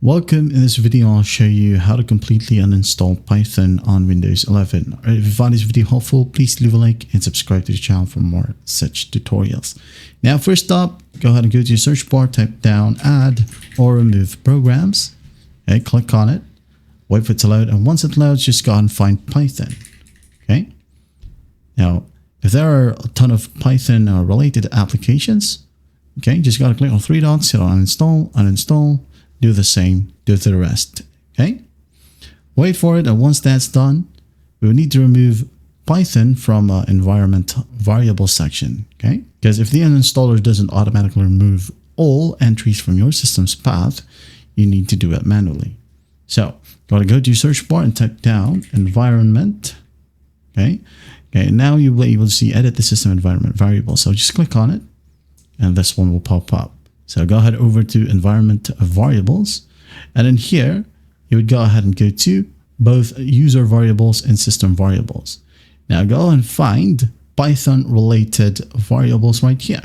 Welcome. In this video, I'll show you how to completely uninstall Python on Windows 11. If you find this video helpful, please leave a like and subscribe to the channel for more such tutorials. Now, first up, go ahead and go to your search bar, type down add or remove programs. Okay, click on it, wait for it to load, and once it loads, just go ahead and find Python. Okay. Now, if there are a ton of Python related applications, okay, just got to click on three dots, hit on uninstall, uninstall. Do the same, do it to the rest, okay? Wait for it, and once that's done, we will need to remove Python from environment variable section, okay? Because if the uninstaller doesn't automatically remove all entries from your system's path, you need to do it manually. So, go to your search bar and type down environment, okay? Okay, now you'll be able to see edit the system environment variable. So just click on it, and this one will pop up. So go ahead over to environment variables, and in here, you would go ahead and go to both user variables and system variables. Now go and find Python related variables right here.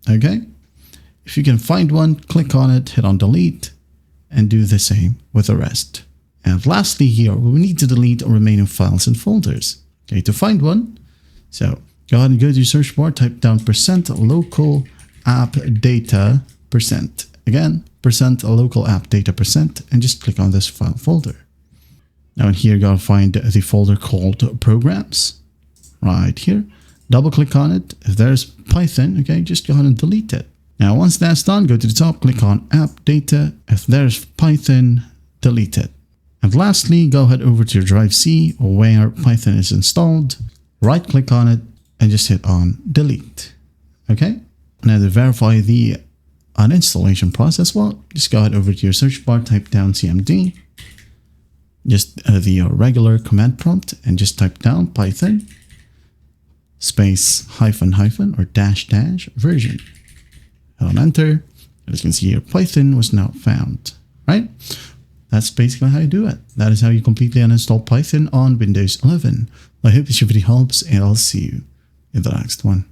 Okay. If you can find one, click on it, hit on delete, and do the same with the rest. And lastly here, we need to delete remaining files and folders. Okay, to find one, so go ahead and go to your search bar, type down %local app data %. Again, %local app data %, and just click on this file folder. Now in here, you're going to find the folder called programs right here. Double click on it. If there's Python, okay, just go ahead and delete it. Now, once that's done, go to the top, click on app data. If there's Python, delete it. And lastly, go ahead over to your drive C where Python is installed, right click on it, and just hit on delete. Okay. Now to verify the uninstallation process, well, just go ahead over to your search bar, type down cmd, just the regular command prompt, and just type down Python space -- or -- version. Hit on enter. As you can see here, Python was now found, right? That's basically how you do it. That is how you completely uninstall Python on Windows 11. I hope this video helps, and I'll see you in the next one.